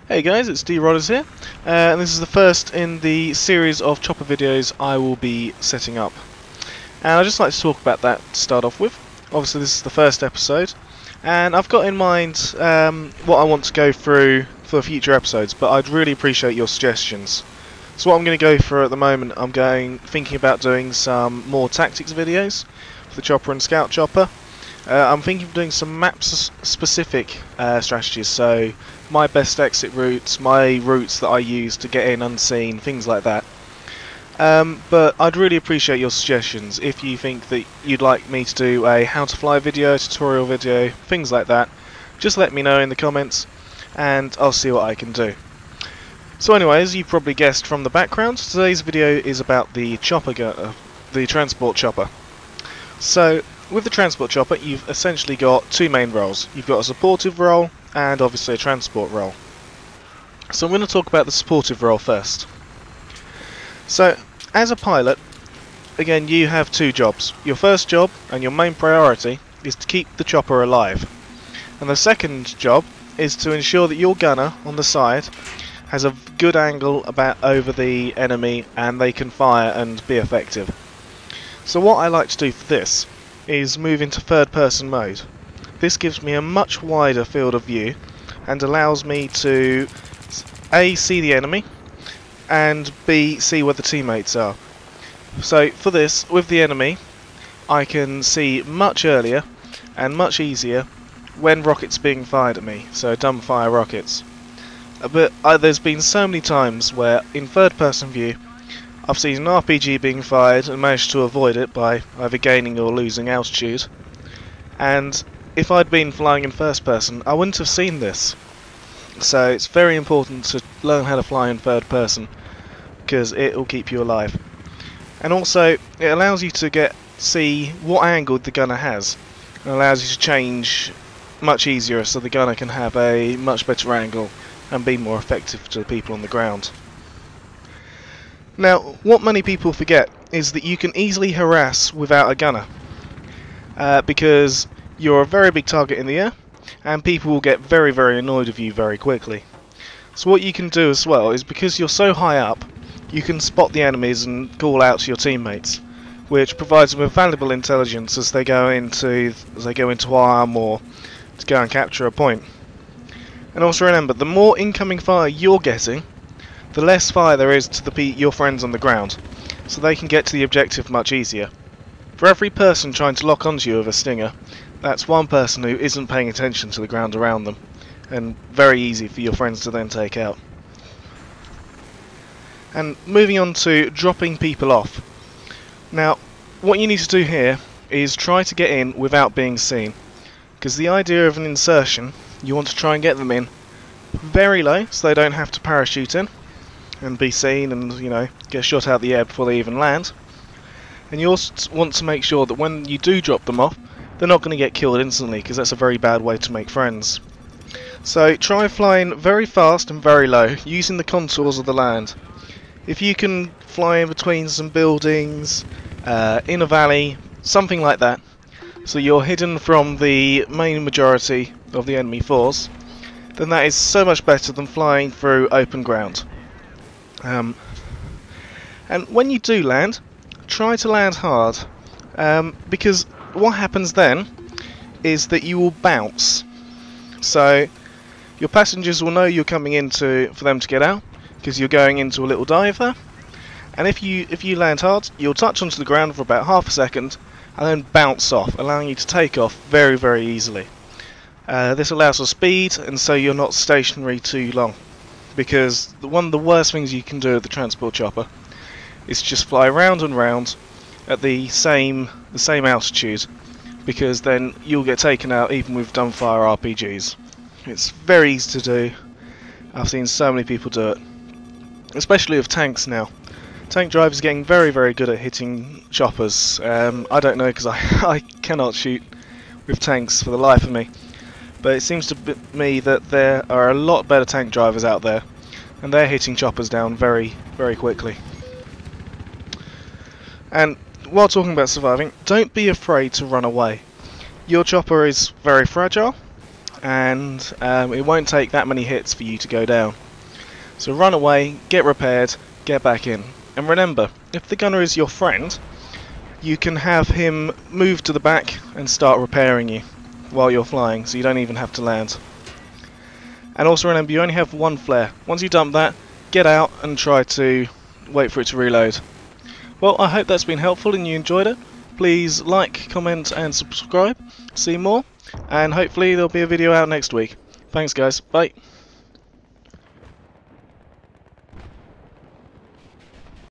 Hey guys, it's D-Rodders here, and this is the first in the series of chopper videos I will be setting up. And I'd just like to talk about that to start off with. Obviously this is the first episode, and I've got in mind what I want to go through for future episodes, but I'd really appreciate your suggestions. So what I'm going to go for at the moment, I'm thinking about doing some more tactics videos for the chopper and scout chopper. I'm thinking of doing some map-specific strategies, so my best exit routes, my routes that I use to get in unseen, things like that. But I'd really appreciate your suggestions if you think that you'd like me to do a how to fly video, tutorial video, things like that. Just let me know in the comments and I'll see what I can do. So anyways, you probably guessed from the background, today's video is about the transport chopper. So with the transport chopper, you've essentially got two main roles. You've got a supportive role and obviously a transport role. So I'm going to talk about the supportive role first. So as a pilot, again, you have two jobs. Your first job and your main priority is to keep the chopper alive. And the second job is to ensure that your gunner on the side has a good angle over the enemy and they can fire and be effective. So what I like to do for this is move into third person mode. This gives me a much wider field of view and allows me to A, see the enemy, and B, see where the teammates are. So for this, with the enemy, I can see much earlier and much easier when rockets being fired at me, so dumbfire rockets. But there's been so many times where in third person view I've seen an RPG being fired and managed to avoid it by either gaining or losing altitude, and if I'd been flying in first person I wouldn't have seen this. So it's very important to learn how to fly in third person because it will keep you alive. And also it allows you to see what angle the gunner has, and allows you to change much easier so the gunner can have a much better angle and be more effective to the people on the ground. Now, what many people forget is that you can easily harass without a gunner, because you're a very big target in the air and people will get very, very annoyed with you very quickly. So what you can do as well is, because you're so high up, you can spot the enemies and call out to your teammates, which provides them with valuable intelligence as they go into arm or to go and capture a point. And also remember, the more incoming fire you're getting, the less fire there is to your friends on the ground, so they can get to the objective much easier. For every person trying to lock onto you with a stinger, that's one person who isn't paying attention to the ground around them, and very easy for your friends to then take out. And moving on to dropping people off. Now, what you need to do here is try to get in without being seen, because the idea of an insertion, you want to try and get them in very low so they don't have to parachute in and be seen and, you know, get shot out of the air before they even land. And you also want to make sure that when you do drop them off, they're not going to get killed instantly, because that's a very bad way to make friends. So try flying very fast and very low, using the contours of the land. If you can fly in between some buildings, in a valley, something like that, so you're hidden from the main majority of the enemy force, then that is so much better than flying through open ground. And when you do land, try to land hard, because what happens then is that you will bounce. So your passengers will know you're coming in for them to get out, because you're going into a little dive there. And if you land hard, you'll touch onto the ground for about half a second and then bounce off, allowing you to take off very, very easily. This allows for speed, and so you're not stationary too long. Because one of the worst things you can do with the transport chopper is just fly round and round at the same altitude, because then you'll get taken out even with dumbfire RPGs. It's very easy to do. I've seen so many people do it, especially with tanks now. Tank drivers are getting very, very good at hitting choppers. I don't know, because I cannot shoot with tanks for the life of me. But it seems to me that there are a lot better tank drivers out there, and they're hitting choppers down very, very quickly. And while talking about surviving, don't be afraid to run away. Your chopper is very fragile, and it won't take that many hits for you to go down. So run away, get repaired, get back in. And remember, if the gunner is your friend, you can have him move to the back and start repairing you while you're flying, so you don't even have to land. And also remember, you only have one flare. Once you dump that, get out and try to wait for it to reload. Well, I hope that's been helpful and you enjoyed it. Please like, comment and subscribe. See more, and hopefully there'll be a video out next week. Thanks guys, bye.